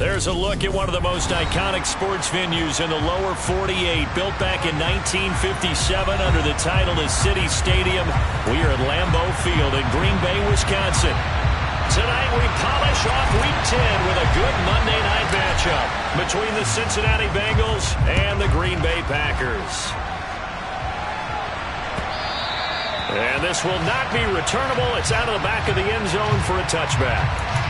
There's a look at one of the most iconic sports venues in the lower 48, built back in 1957 under the title of City Stadium. We are at Lambeau Field in Green Bay, Wisconsin. Tonight we polish off Week 10 with a good Monday night matchup between the Cincinnati Bengals and the Green Bay Packers. And this will not be returnable. It's out of the back of the end zone for a touchback.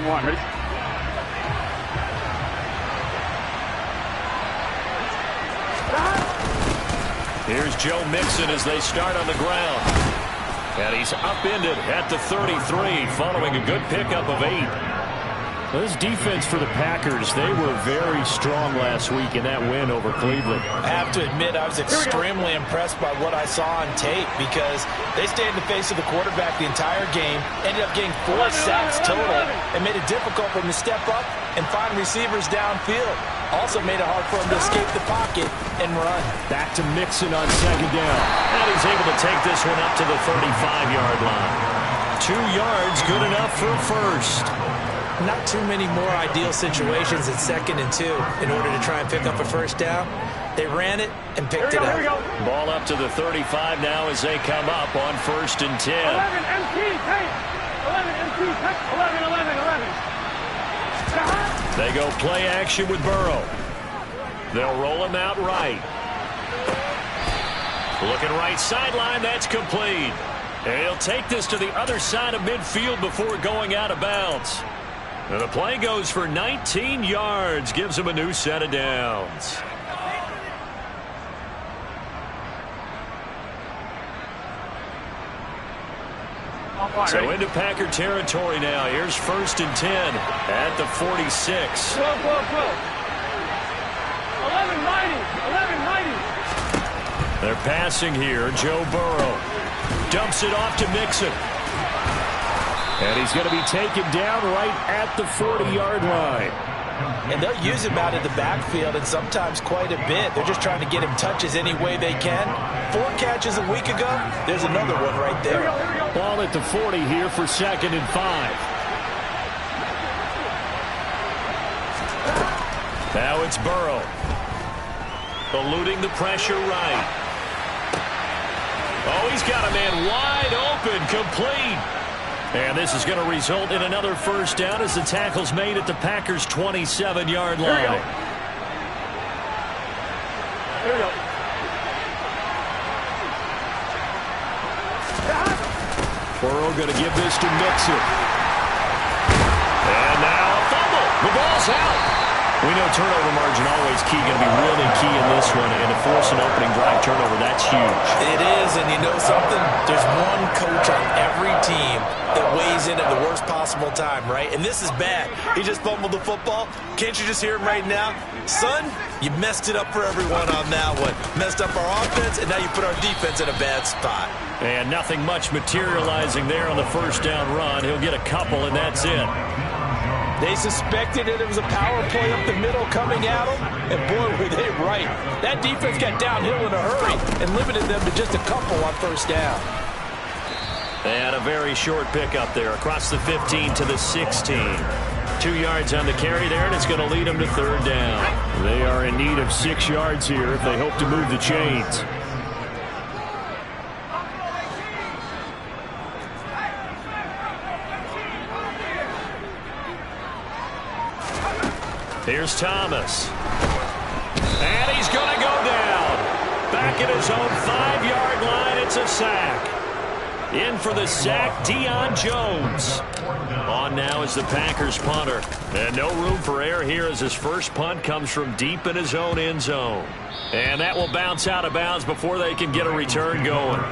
Ready? Here's Joe Mixon as they start on the ground. And he's upended at the 33 following a good pickup of 8. This defense for the Packers, they were very strong last week in that win over Cleveland. I have to admit I was extremely impressed by what I saw on tape because they stayed in the face of the quarterback the entire game, ended up getting 4 sacks total, and made it difficult for him to step up and find receivers downfield. Also made it hard for him to escape the pocket and run. Back to Mixon on second down. And he's able to take this one up to the 35-yard line. 2 yards, good enough for a first. Not too many more ideal situations at 2nd and 2 in order to try and pick up a first down. They ran it and picked it up. Ball up to the 35 now as they come up on 1st and 10. 11 MT, take. 11 MT, take. 11, 11, 11. They go play action with Burrow. They'll roll him out right. Looking right sideline, that's complete. And he'll take this to the other side of midfield before going out of bounds. And the play goes for 19 yards, gives him a new set of downs. So into Packer territory now. Here's 1st and 10 at the 46. 12, 12, 12. 11, 90. 11, 90. They're passing here. Joe Burrow dumps it off to Mixon. And he's going to be taken down right at the 40-yard line. And they'll use him out of the backfield and sometimes quite a bit. They're just trying to get him touches any way they can. 4 catches a week ago. There's another one right there. Ball at the 40 here for 2nd and 5. Now it's Burrow. Eluding the pressure right. Oh, he's got a man wide open, complete. And this is going to result in another first down as the tackle's made at the Packers' 27-yard line. Here we go. Burrow going to give this to Mixon. And now a fumble. The ball's out. We know turnover margin always key, going to be really key in this one. And to force an opening drive turnover, that's huge. It is, and you know something? There's one coach on every team that weighs in at the worst possible time, right? And this is bad. He just fumbled the football. Can't you just hear him right now? Son, you messed it up for everyone on that one. Messed up our offense, and now you put our defense in a bad spot. And nothing much materializing there on the first down run. He'll get a couple, and that's it. They suspected that it was a power play up the middle coming at them, and boy, were they right. That defense got downhill in a hurry and limited them to just a couple on first down. And a very short pickup there across the 15 to the 16. 2 yards on the carry there, and it's going to lead them to 3rd down. They are in need of 6 yards here if they hope to move the chains. Here's Thomas. And he's going to go down. Back at his own 5-yard line, it's a sack. In for the sack, Deion Jones. On now is the Packers punter. And no room for error here as his first punt comes from deep in his own end zone. And that will bounce out of bounds before they can get a return going.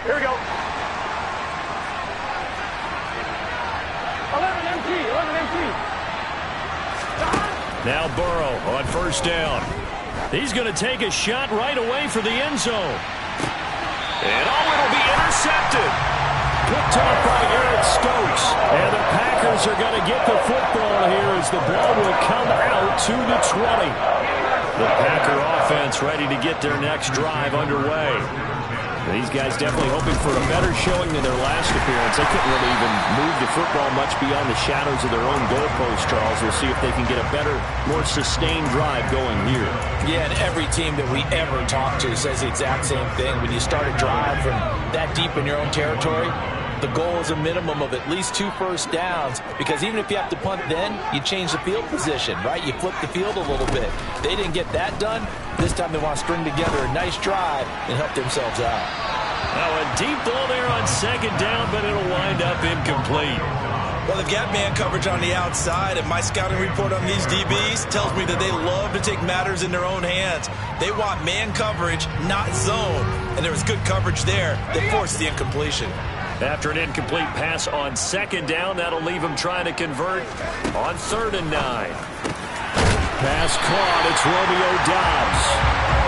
Here we go. 11 MT, 11 MT. Now Burrow on first down. He's going to take a shot right away for the end zone. And it'll be intercepted. Picked off by Eric Stokes. And the Packers are going to get the football here as the ball will come out to the 20. The Packer offense ready to get their next drive underway. These guys definitely hoping for a better showing than their last appearance. They couldn't really even move the football much beyond the shadows of their own goalpost, Charles. We'll see if they can get a better, more sustained drive going here. Yeah, and every team that we ever talk to says the exact same thing. When you start a drive from that deep in your own territory, the goal is a minimum of at least 2 first downs, because even if you have to punt then, you change the field position, right? You flip the field a little bit. They didn't get that done. This time they want to string together a nice drive and help themselves out. Now a deep ball there on second down, but it'll wind up incomplete. Well, they've got man coverage on the outside, and my scouting report on these DBs tells me that they love to take matters in their own hands. They want man coverage, not zone, and there was good coverage there that forced the incompletion. After an incomplete pass on second down, that'll leave him trying to convert on 3rd and 9. Pass caught. It's Romeo Doubs.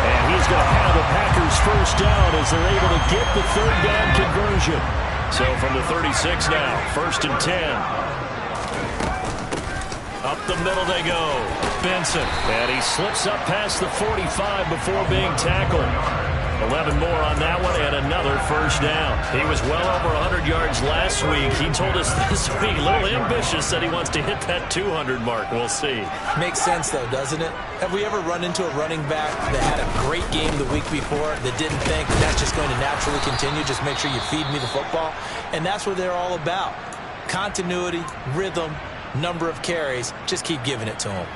And he's going to have the Packers first down as they're able to get the 3rd down conversion. So from the 36 now, 1st and 10. Up the middle they go. Benson. And he slips up past the 45 before being tackled. 11 more on that one and another first down. He was well over 100 yards last week. He told us this week, a little ambitious, that he wants to hit that 200 mark. We'll see. Makes sense, though, doesn't it? Have we ever run into a running back that had a great game the week before that didn't think that's just going to naturally continue? Just make sure you feed me the football. And that's what they're all about. Continuity, rhythm, number of carries. Just keep giving it to them.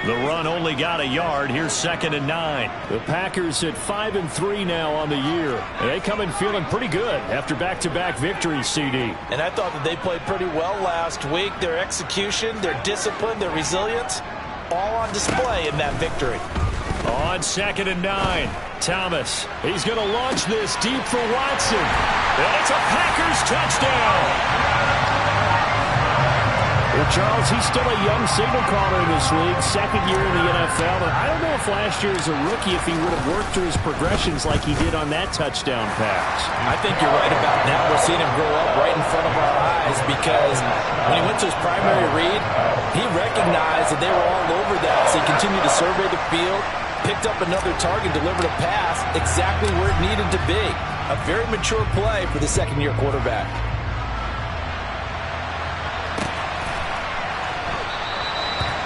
The run only got a yard. Here's 2nd and 9. The Packers at 5-3 now on the year. And they come in feeling pretty good after back-to-back victories, CD. And I thought that they played pretty well last week. Their execution, their discipline, their resilience, all on display in that victory. On 2nd and 9, Thomas. He's going to launch this deep for Watson. And it's a Packers touchdown. Well, Charles, he's still a young signal caller in this league, 2nd year in the NFL. And I don't know if last year as a rookie, if he would have worked through his progressions like he did on that touchdown pass. I think you're right about that. We're seeing him grow up right in front of our eyes, because when he went to his primary read, he recognized that they were all over that. So he continued to survey the field, picked up another target, delivered a pass exactly where it needed to be. A very mature play for the 2nd-year quarterback.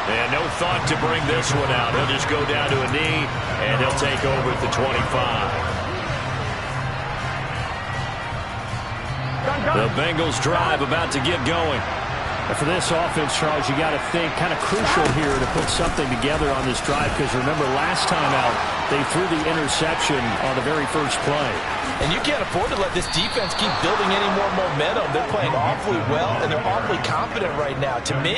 And no thought to bring this one out. He'll just go down to a knee, and he'll take over at the 25. The Bengals drive about to get going. And for this offense, Charles, you got to think kind of crucial here to put something together on this drive, because remember last time out, they threw the interception on the very first play. And you can't afford to let this defense keep building any more momentum. They're playing awfully well, and they're awfully confident right now. To me,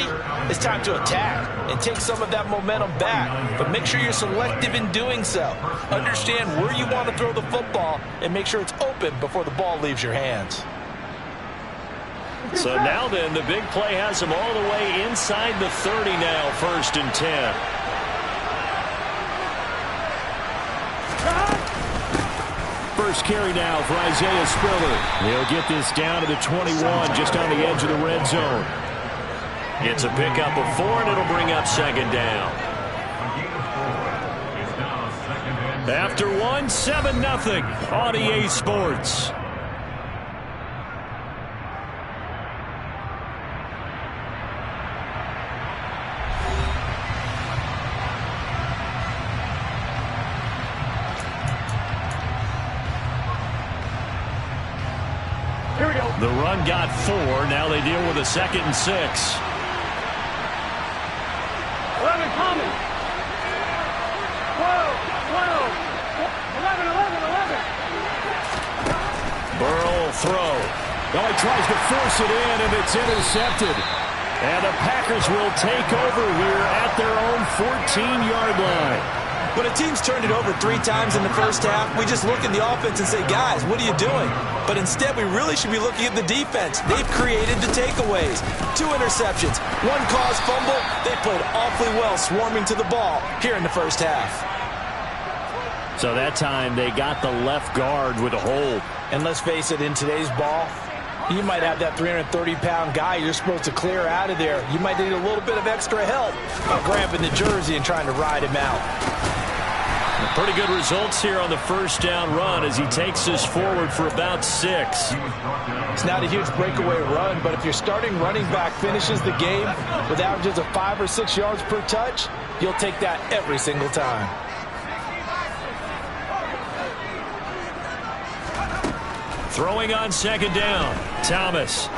it's time to attack and take some of that momentum back. But make sure you're selective in doing so. Understand where you want to throw the football and make sure it's open before the ball leaves your hands. So now then, the big play has them all the way inside the 30 now, 1st and 10. First carry now for Isaiah Spiller. He'll get this down to the 21, just on the edge of the red zone. It's a pickup of 4, and it'll bring up 2nd down. After 1, 7-0 on EA Sports. Here we go. The run got 4. Now they deal with a 2nd and 6. 11 coming. 12, 11. Burrow will throw. Oh, he tries to force it in, and it's intercepted. And the Packers will take over here at their own 14-yard line. When a team's turned it over 3 times in the first half, we just look at the offense and say, guys, what are you doing? But instead, we really should be looking at the defense. They've created the takeaways. 2 interceptions, 1 caused fumble. They played awfully well swarming to the ball here in the first half. So that time, they got the left guard with a hold. And let's face it, in today's ball, you might have that 330-pound guy you're supposed to clear out of there. You might need a little bit of extra help by grabbing the jersey and trying to ride him out. Pretty good results here on the first down run as he takes us forward for about 6. It's not a huge breakaway run, but if your starting running back finishes the game with averages of 5 or 6 yards per touch, you'll take that every single time. Throwing on second down, Thomas.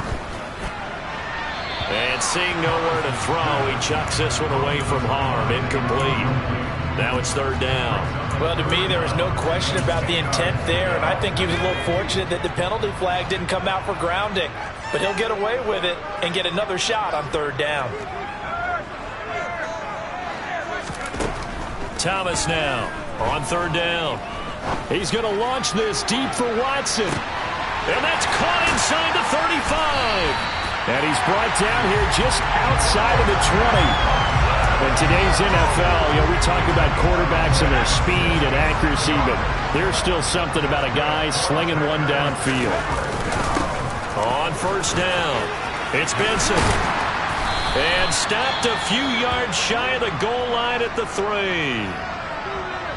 And seeing nowhere to throw, he chucks this one away from harm. Incomplete. Now it's third down. Well, to me, there was no question about the intent there, and I think he was a little fortunate that the penalty flag didn't come out for grounding. But he'll get away with it and get another shot on third down. Thomas now on third down. He's going to launch this deep for Watson. And that's caught inside the 35. And he's brought down here just outside of the 20. In today's NFL, we talk about quarterbacks and their speed and accuracy, but there's still something about a guy slinging one downfield. On first down, it's Benson. And stopped a few yards shy of the goal line at the 3.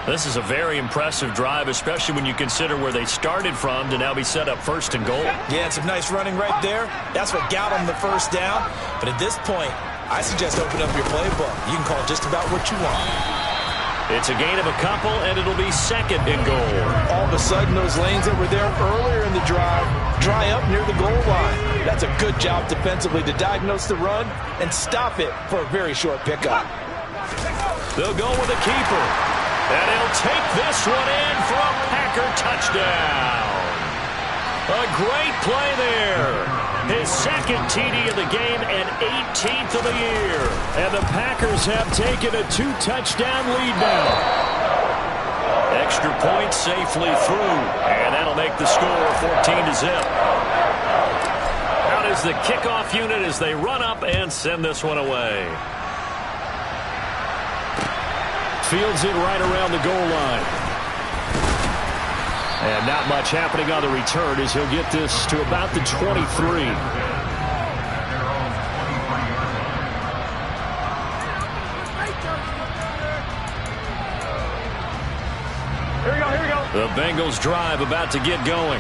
This is a very impressive drive, especially when you consider where they started from to now be set up first and goal. Yeah, and some nice running right there. That's what got them the first down. But at this point, I suggest open up your playbook. You can call just about what you want. It's a gain of a couple, and it'll be second and goal. All of a sudden, those lanes that were there earlier in the drive dry up near the goal line. That's a good job defensively to diagnose the run and stop it for a very short pickup. They'll go with a keeper. And he'll take this one in for a Packer touchdown. A great play there. His second TD of the game and 18th of the year. And the Packers have taken a 2-touchdown lead now. Extra point safely through. And that'll make the score 14-0. Out is the kickoff unit as they run up and send this one away. Fields it right around the goal line. And not much happening on the return as he'll get this to about the 23. Here we go. The Bengals drive about to get going.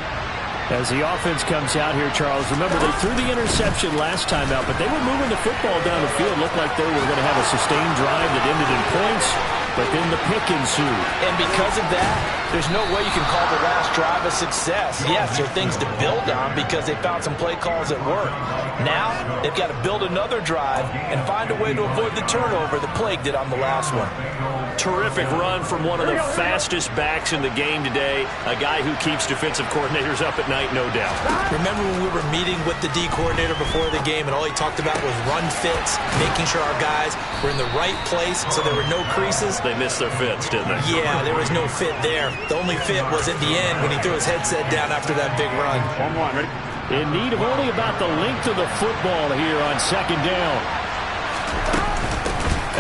As the offense comes out here, Charles, remember they threw the interception last time out, but they were moving the football down the field. Looked like they were going to have a sustained drive that ended in points. But then the pick ensued. And because of that, there's no way you can call the last drive a success. Yes, there are things to build on because they found some play calls that work. Now, they've got to build another drive and find a way to avoid the turnover that plagued it on the last one. Terrific run from one of the fastest backs in the game today. A guy who keeps defensive coordinators up at night, no doubt. Remember when we were meeting with the D coordinator before the game and all he talked about was run fits, making sure our guys were in the right place so there were no creases? They missed their fits, didn't they? Yeah, there was no fit there. The only fit was at the end when he threw his headset down after that big run. 1-1, ready? In need of only about the length of the football here on second down.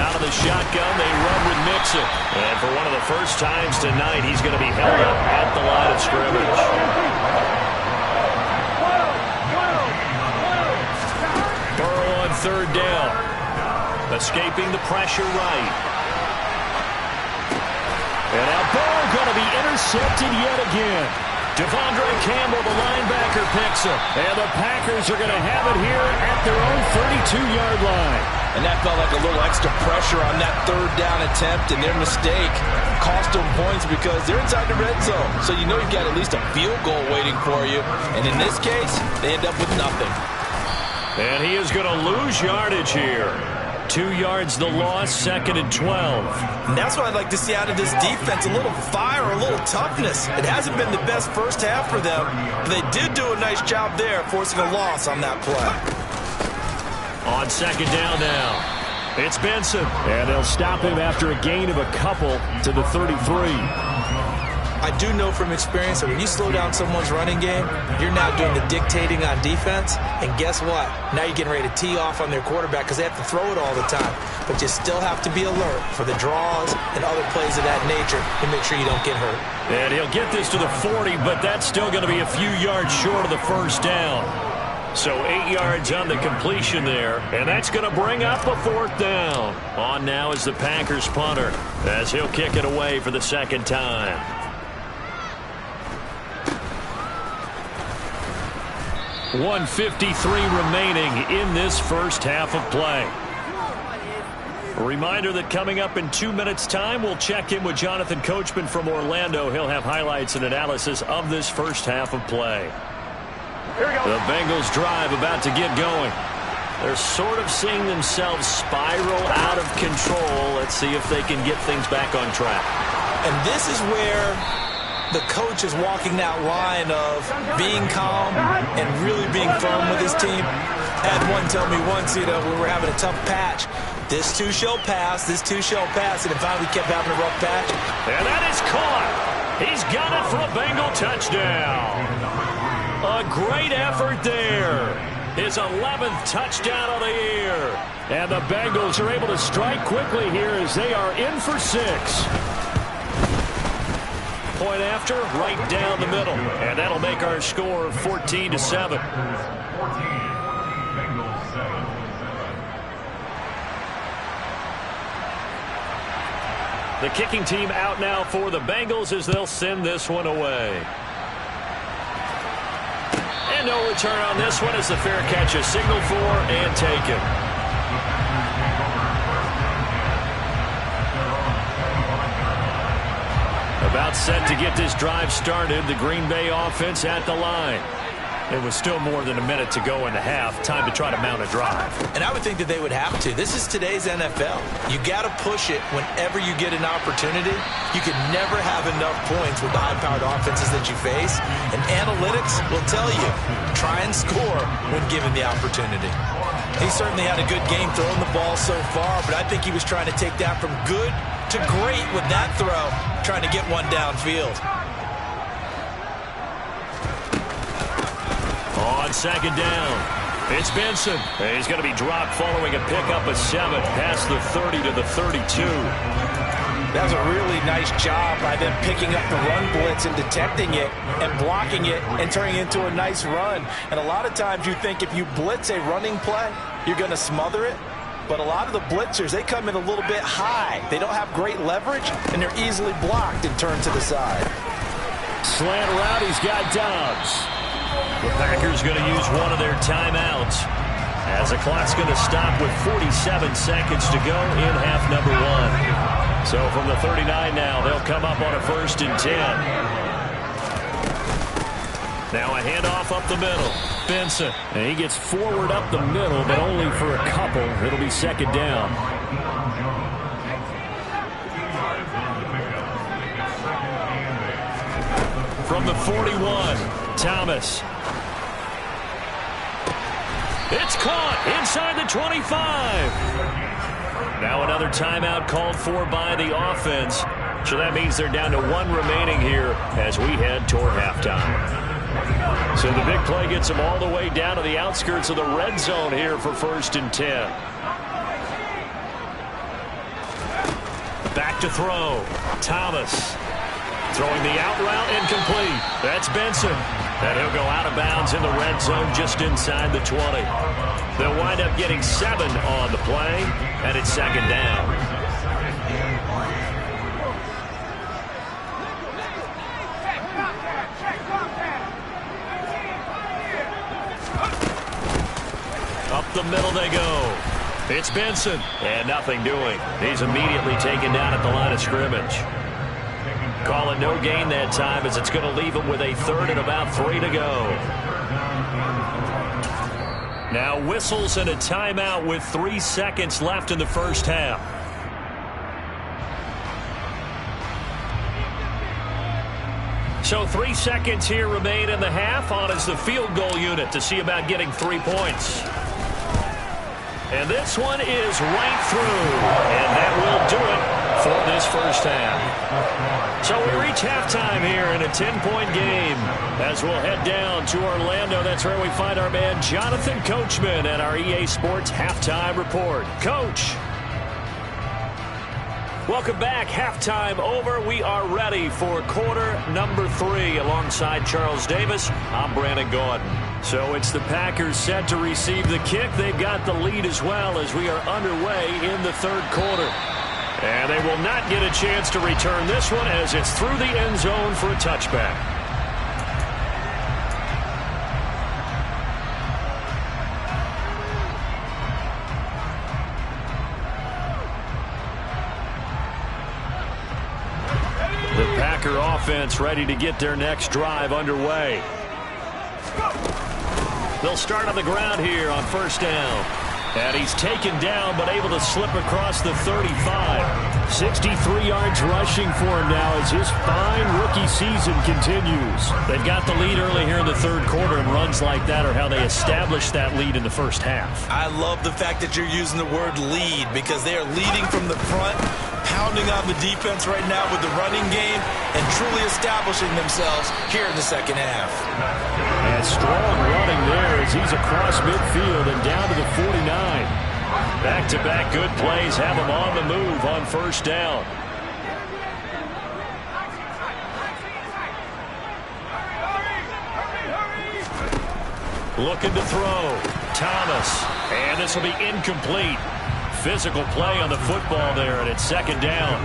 Out of the shotgun, they run with Mixon. And for one of the first times tonight, he's going to be held up at the line of scrimmage. Burrow on third down. Escaping the pressure right. And now Burrow going to be intercepted yet again. Devondre Campbell, the linebacker, picks him. And the Packers are going to have it here at their own 32-yard line. And that felt like a little extra pressure on that third down attempt, and their mistake cost them points because they're inside the red zone. So you know you've got at least a field goal waiting for you. And in this case, they end up with nothing. And he is going to lose yardage here. 2 yards the loss, second and 12. And that's what I'd like to see out of this defense, a little fire, a little toughness. It hasn't been the best first half for them, but they did do a nice job there forcing a loss on that play. On second down now. It's Benson, and they'll stop him after a gain of a couple to the 33. I do know from experience that when you slow down someone's running game, you're now doing the dictating on defense. And guess what? Now you're getting ready to tee off on their quarterback because they have to throw it all the time. But you still have to be alert for the draws and other plays of that nature to make sure you don't get hurt. And he'll get this to the 40, but that's still going to be a few yards short of the first down. So 8 yards on the completion there, and that's going to bring up a fourth down. On now is the Packers punter as he'll kick it away for the second time. 1:53 remaining in this first half of play. A reminder that coming up in 2 minutes' time, we'll check in with Jonathan Coachman from Orlando. He'll have highlights and analysis of this first half of play. The Bengals drive about to get going. They're sort of seeing themselves spiral out of control. Let's see if they can get things back on track. And this is where the coach is walking that line of being calm and really being firm with his team. Had one tell me once, we were having a tough patch. This too shall pass, this too shall pass, and finally kept having a rough patch. And that is caught. He's got it for a Bengal touchdown. A great effort there. His 11th touchdown of the year. And the Bengals are able to strike quickly here as they are in for 6. Point after, right down the middle. And that'll make our score 14-7. The kicking team out now for the Bengals as they'll send this one away. And no return on this one as the fair catch is signaled for and taken. About set to get this drive started, the Green Bay offense at the line. It was still more than a minute to go in the half. Time to try to mount a drive. And I would think that they would have to. This is today's NFL. You got to push it whenever you get an opportunity. You can never have enough points with the high-powered offenses that you face. And analytics will tell you, try and score when given the opportunity. He certainly had a good game throwing the ball so far, but I think he was trying to take that from good to great with that throw, trying to get one downfield. On second down, it's Benson. He's going to be dropped following a pickup of 7 past the 30 to the 32. That was a really nice job by them picking up the run blitz and detecting it and blocking it and turning it into a nice run. And a lot of times you think if you blitz a running play, you're going to smother it. But a lot of the blitzers, they come in a little bit high. They don't have great leverage, and they're easily blocked and turned to the side. Slant route, he's got Dobbs. The Packers going to use one of their timeouts as the clock's going to stop with 47 seconds to go in half number 1. So from the 39 now, they'll come up on a 1st and 10. Now a handoff up the middle. Benson, and he gets forward up the middle, but only for a couple. It'll be second down. From the 41, Thomas. It's caught inside the 25. Now another timeout called for by the offense. So that means they're down to 1 remaining here as we head toward halftime. So the big play gets them all the way down to the outskirts of the red zone here for 1st and 10. Back to throw. Thomas. Throwing the out route incomplete. That's Benson. And he'll go out of bounds in the red zone just inside the 20. They'll wind up getting 7 on the play, and it's second down. Up the middle they go. It's Benson, and nothing doing. He's immediately taken down at the line of scrimmage. Call it no gain that time as it's going to leave him with a 3rd and about 3 to go. Now whistles and a timeout with 3 seconds left in the first half. So 3 seconds here remain in the half. On is the field goal unit to see about getting 3 points. And this one is right through. And that will do it for this first half. So we reach halftime here in a 10-point game as we'll head down to Orlando. That's where we find our man Jonathan Coachman at our EA Sports Halftime Report. Coach. Welcome back. Halftime over. We are ready for quarter number 3 alongside Charles Davis. I'm Brandon Gordon. So it's the Packers set to receive the kick. They've got the lead as well as we are underway in the third quarter. And they will not get a chance to return this one as it's through the end zone for a touchback. The Packer offense ready to get their next drive underway. They'll start on the ground here on first down. And he's taken down but able to slip across the 35. 63 yards rushing for him now as his fine rookie season continues. They've got the lead early here in the third quarter, and runs like that are how they establish that lead in the first half. I love the fact that you're using the word lead because they are leading from the front, pounding on the defense right now with the running game, and truly establishing themselves here in the second half. And strong running there as he's across midfield and down to the 49. Back-to-back good plays have him on the move on first down. Looking to throw. Thomas. And this will be incomplete. Physical play on the football there, and it's second down.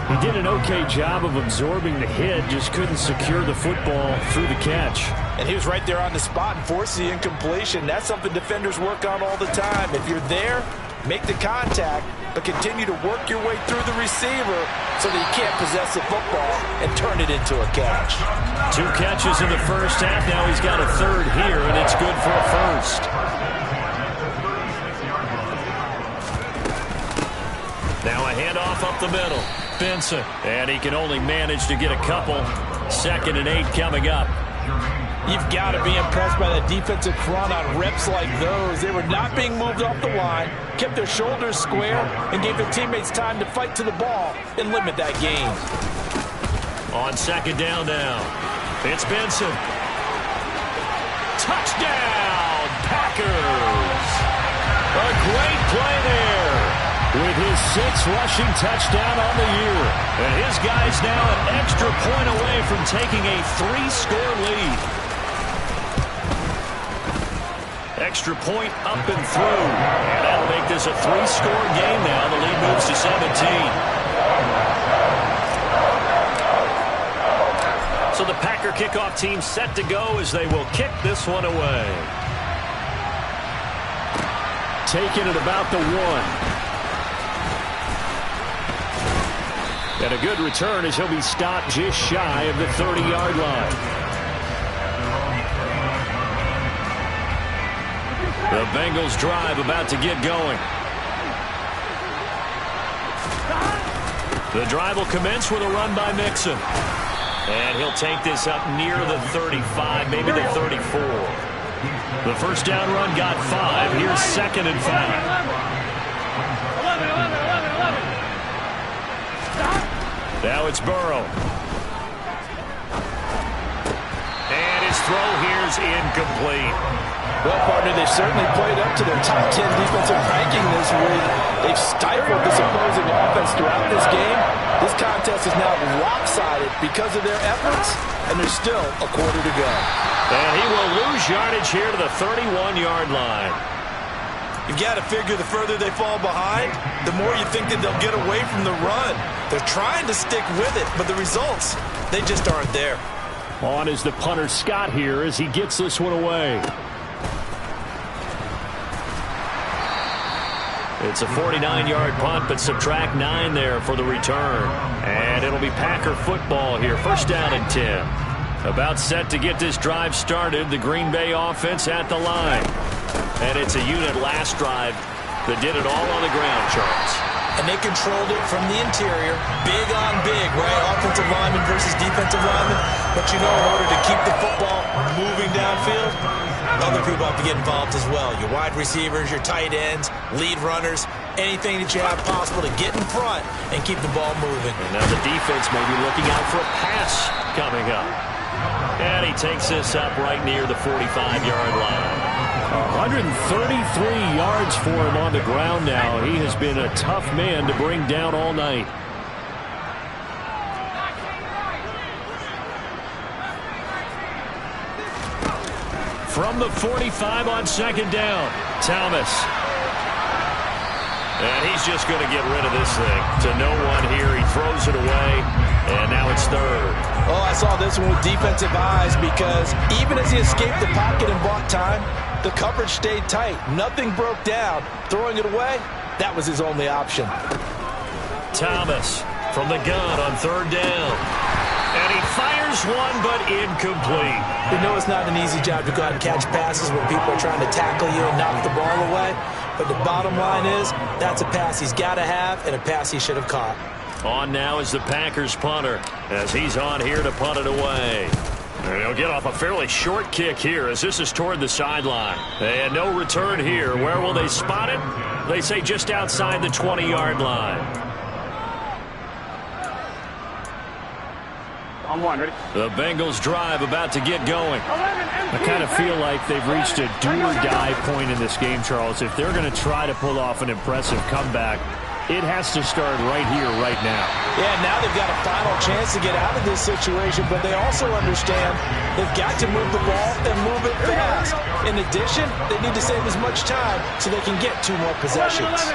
He did an okay job of absorbing the hit, just couldn't secure the football through the catch. And he was right there on the spot and forced the incompletion. That's something defenders work on all the time. If you're there, make the contact, but continue to work your way through the receiver so that you can't possess the football and turn it into a catch. 2 catches in the first half. Now he's got a third here, and it's good for a first. Now a handoff up the middle. Benson. And he can only manage to get a couple. 2nd and 8 coming up. You've got to be impressed by the defensive front on reps like those. They were not being moved off the line, kept their shoulders square, and gave their teammates time to fight to the ball and limit that gain. On second down now. It's Benson. Touchdown, Packers. A great play there with his 6th rushing touchdown on the year. And his guy's now an extra point away from taking a 3-score lead. Extra point up and through. And that'll make this a 3-score game now. The lead moves to 17. So the Packer kickoff team set to go as they will kick this one away. Taken at about the 1. And a good return as he'll be stopped just shy of the 30-yard line. The Bengals drive about to get going. The drive will commence with a run by Mixon. And he'll take this up near the 35, maybe the 34. The first down run got 5. Here's 2nd and 5. Now it's Burrow. And his throw here's incomplete. Well, partner, they've certainly played up to their top 10 defensive ranking this week. They've stifled this opposing offense throughout this game. This contest is now lopsided because of their efforts, and there's still a quarter to go. And he will lose yardage here to the 31-yard line. You've got to figure the further they fall behind, the more you think that they'll get away from the run. They're trying to stick with it, but the results, they just aren't there. On is the punter Scott here as he gets this one away. It's a 49-yard punt, but subtract 9 there for the return. And it'll be Packer football here. First down and 10. About set to get this drive started. The Green Bay offense at the line. And it's a unit last drive that did it all on the ground, Charles. And they controlled it from the interior, big on big, right? Offensive lineman versus defensive lineman. But you know, in order to keep the football moving downfield, other people have to get involved as well. Your wide receivers, your tight ends, lead runners, anything that you have possible to get in front and keep the ball moving. And now the defense may be looking out for a pass coming up. And he takes this up right near the 45-yard line. 133 yards for him on the ground now. He has been a tough man to bring down all night. From the 45 on second down, Thomas. And he's just going to get rid of this thing to no one here. He throws it away, and now it's third. Oh, I saw this one with defensive eyes because even as he escaped the pocket and bought time, the coverage stayed tight. Nothing broke down. Throwing it away, that was his only option. Thomas from the gun on third down. And he fires one, but incomplete. You know it's not an easy job to go out and catch passes when people are trying to tackle you and knock the ball away. But the bottom line is, that's a pass he's got to have and a pass he should have caught. On now is the Packers punter as he's on here to punt it away. And he'll get off a fairly short kick here as this is toward the sideline. And no return here. Where will they spot it? They say just outside the 20-yard line. On one, ready? The Bengals drive about to get going. I kind of feel like they've reached a do-or-die point in this game, Charles. If they're going to try to pull off an impressive comeback, it has to start right here, right now. Yeah, now they've got a final chance to get out of this situation, but they also understand they've got to move the ball and move it fast. In addition, they need to save as much time so they can get 2 more possessions. 11.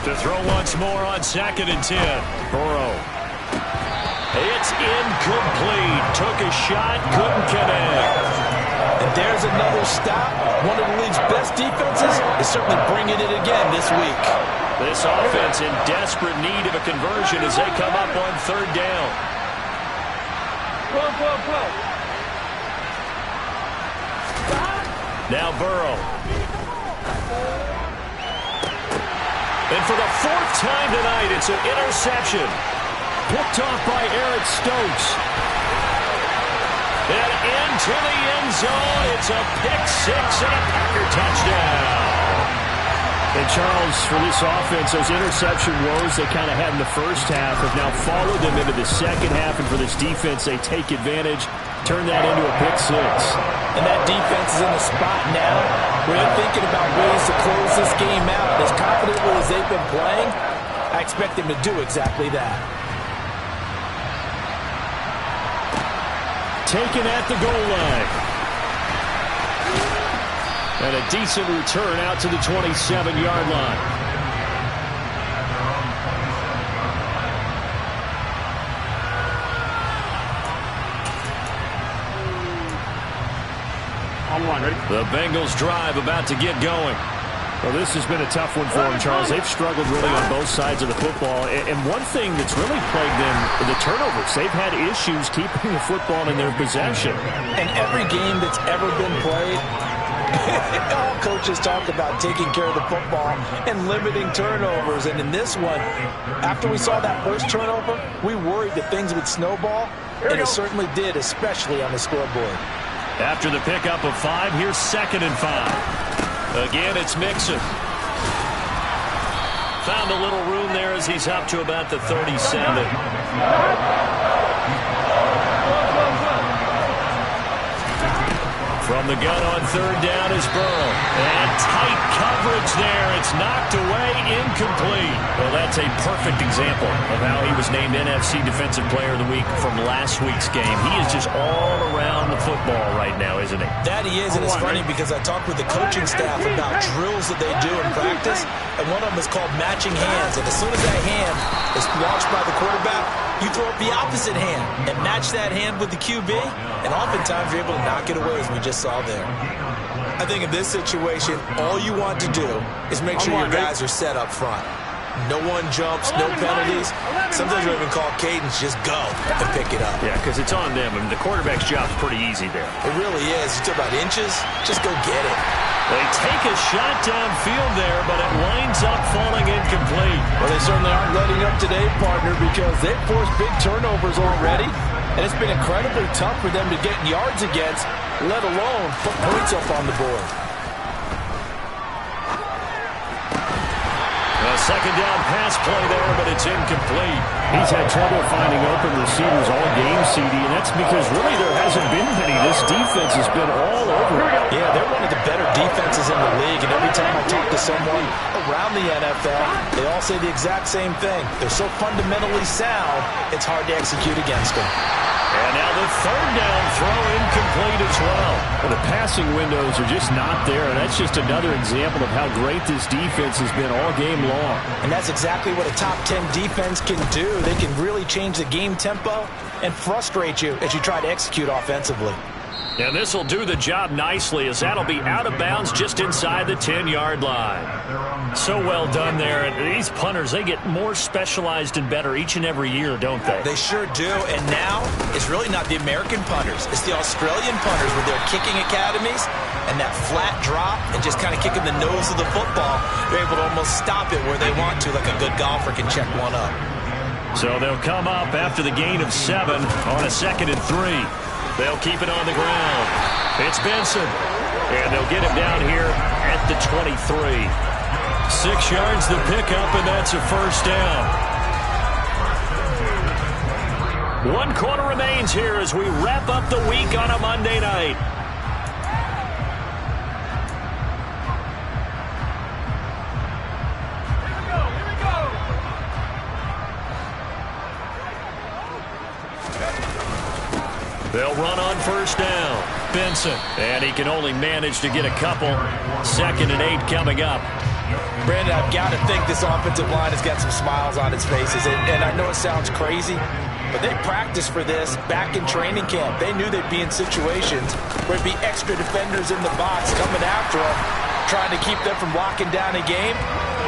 To throw once more on 2nd and 10. Burrow. It's incomplete. Took a shot, couldn't connect. And there's another stop. One of the league's best defenses is certainly bringing it again this week. This offense in desperate need of a conversion as they come up on third down. Now Burrow. And for the 4th time tonight, it's an interception. Picked off by Eric Stokes. And into the end zone. It's a pick-6 and a Packer touchdown. And Charles, for this offense, those interception woes they kind of had in the first half have now followed them into the second half. And for this defense, they take advantage, turn that into a pick-6. And that defense is in a spot now where they're thinking about ways to close this game out. As confidently as they've been playing, I expect them to do exactly that. Taken at the goal line. And a decent return out to the 27-yard line. On one, ready? The Bengals drive about to get going. Well, this has been a tough one for them, Charles. They've struggled really on both sides of the football. And one thing that's really plagued them, the turnovers. They've had issues keeping the football in their possession. And every game that's ever been played, all coaches talk about taking care of the football and limiting turnovers. And in this one, after we saw that first turnover, we worried that things would snowball. And it certainly did, especially on the scoreboard. After the pickup of 5, here's 2nd and 5. Again, it's Mixon. Found a little room there as he's up to about the 37. From the gun on third down is Burrow. And tight coverage there. It's knocked away, incomplete. Well, that's a perfect example of how he was named NFC Defensive Player of the Week from last week's game. He is just all around the football right now, isn't he? That he is, and it's funny because I talked with the coaching staff about drills that they do in practice, and one of them is called matching hands. And as soon as that hand is launched by the quarterback, you throw up the opposite hand and match that hand with the QB, and oftentimes you're able to knock it away, as we just saw there. I think in this situation, all you want to do is make sure your guys are set up front. No one jumps, no penalties. Sometimes we even call cadence, just go and pick it up. Yeah, because it's on them. I mean, the quarterback's job's pretty easy there. It really is. You talk about inches, just go get it. They take a shot downfield there, but it winds up falling incomplete. Well, they certainly aren't letting up today, partner, because they've forced big turnovers already, and it's been incredibly tough for them to get yards against let alone put points up on the board. A second down pass play there, but it's incomplete. He's had trouble finding open receivers all game, CD, and that's because really there hasn't been many. This defense has been all over. Yeah, they're one of the better defenses in the league, and every time I talk to someone around the NFL, they all say the exact same thing. They're so fundamentally sound, it's hard to execute against them. And now the third down throw incomplete as well. Well, the passing windows are just not there, and that's just another example of how great this defense has been all game long. And that's exactly what a top 10 defense can do. They can really change the game tempo and frustrate you as you try to execute offensively. And this will do the job nicely, as that'll be out of bounds just inside the 10-yard line. So well done there. And these punters, they get more specialized and better each and every year, don't they? They sure do. And now it's really not the American punters. It's the Australian punters with their kicking academies and that flat drop and just kind of kicking the nose of the football. They're able to almost stop it where they want to, like a good golfer can check one up. So they'll come up after the gain of 7 on a 2nd and 3. They'll keep it on the ground. It's Benson. And they'll get him down here at the 23. 6 yards the pickup, and that's a first down. 1 quarter remains here as we wrap up the week on a Monday night. They'll run on first down. Benson. And he can only manage to get a couple. 2nd and 8 coming up. Brandon, I've got to think this offensive line has got some smiles on its faces. And I know it sounds crazy, but they practiced for this back in training camp. They knew they'd be in situations where it'd be extra defenders in the box coming after them, trying to keep them from locking down a game.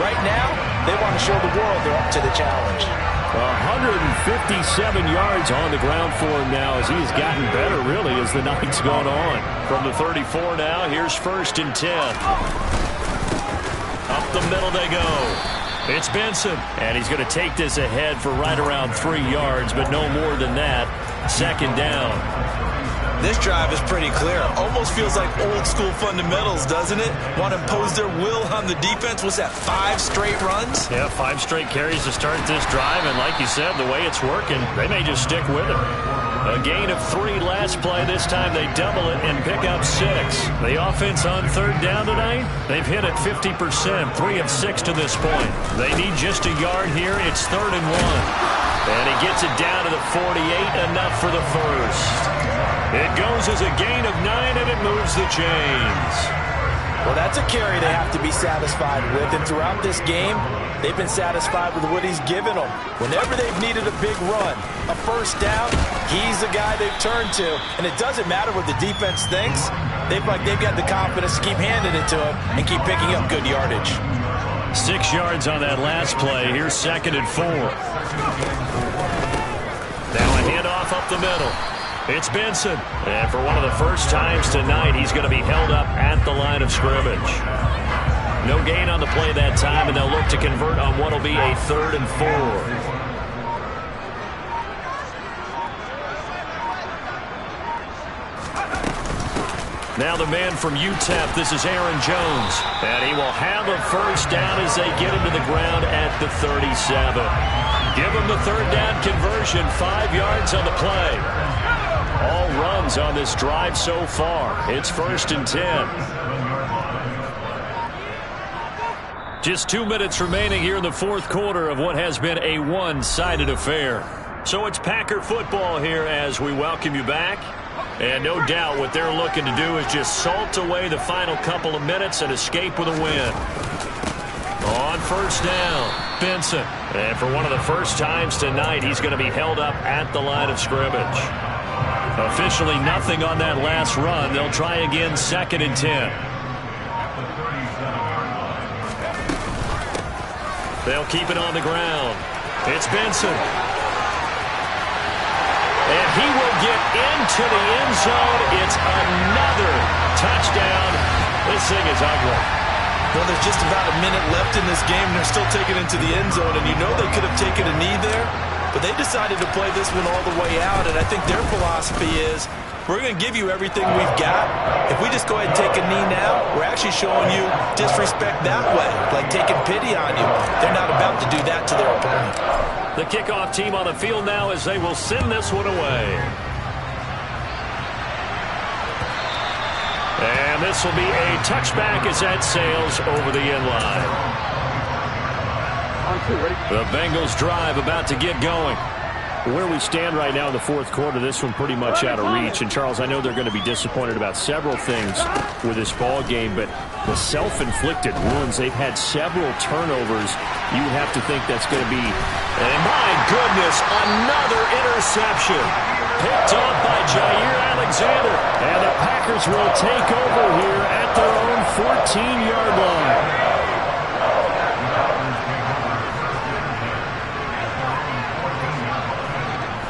Right now, they want to show the world they're up to the challenge. 157 yards on the ground for him now as he's gotten better, really, as the night's gone on. From the 34 now, here's 1st and 10. Up the middle they go. It's Benson. And he's going to take this ahead for right around 3 yards, but no more than that. 2nd down. This drive is pretty clear. Almost feels like old school fundamentals, doesn't it? Want to impose their will on the defense. Was that 5 straight runs? Yeah, 5 straight carries to start this drive. And like you said, the way it's working, they may just stick with it. A gain of 3 last play. This time they double it and pick up 6. The offense on 3rd down tonight, they've hit it 50%. 3 of 6 to this point. They need just a yard here. It's 3rd and 1. And he gets it down to the 48, enough for the first. It goes as a gain of 9, and it moves the chains. Well, that's a carry they have to be satisfied with. And throughout this game, they've been satisfied with what he's given them. Whenever they've needed a big run, a first down, he's the guy they've turned to. And it doesn't matter what the defense thinks. They've got the confidence to keep handing it to him and keep picking up good yardage. 6 yards on that last play. Here's 2nd and 4. Now a handoff up the middle. It's Benson. And for one of the first times tonight, he's going to be held up at the line of scrimmage. No gain on the play that time, and they'll look to convert on what will be a 3rd and 4. Now the man from UTEP, this is Aaron Jones. And he will have a first down as they get him to the ground at the 37. Give him the 3rd down conversion, 5 yards on the play. All runs on this drive so far. It's 1st and 10. Just 2 minutes remaining here in the 4th quarter of what has been a one-sided affair. So it's Packer football here as we welcome you back. And no doubt what they're looking to do is just salt away the final couple of minutes and escape with a win. On first down, Benson. And for one of the first times tonight, he's going to be held up at the line of scrimmage. Officially nothing on that last run. They'll try again, 2nd and 10. They'll keep it on the ground. It's Benson. And he will get into the end zone. It's another touchdown. This thing is ugly. Well, there's just about a minute left in this game, and they're still taking it into the end zone. And you know they could have taken a knee there, but they decided to play this one all the way out. And I think their philosophy is we're going to give you everything we've got. If we just go ahead and take a knee now, we're actually showing you disrespect that way, like taking pity on you. They're not about to do that to their opponent. The kickoff team on the field now as they will send this one away. And this will be a touchback as that sails over the end line. The Bengals drive about to get going. Where we stand right now in the fourth quarter, this one pretty much out of reach. And, Charles, I know they're going to be disappointed about several things with this ball game, but the self-inflicted wounds, they've had several turnovers. You have to think that's going to be... And, my goodness, another interception. Picked up by Jair Alexander. And the Packers will take over here at their own 14-yard line.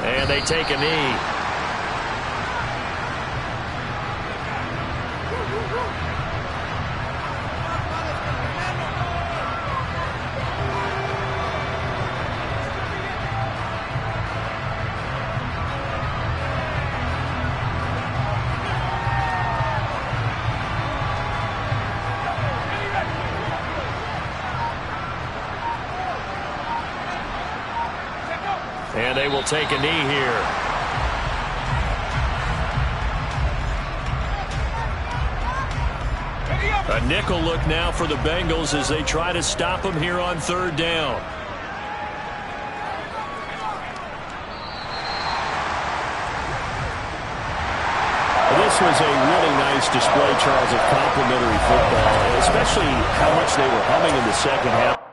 And they take a knee. And they will take a knee here. A nickel look now for the Bengals as they try to stop them here on third down. This was a really nice display, Charles, of complimentary football, especially how much they were humming in the second half.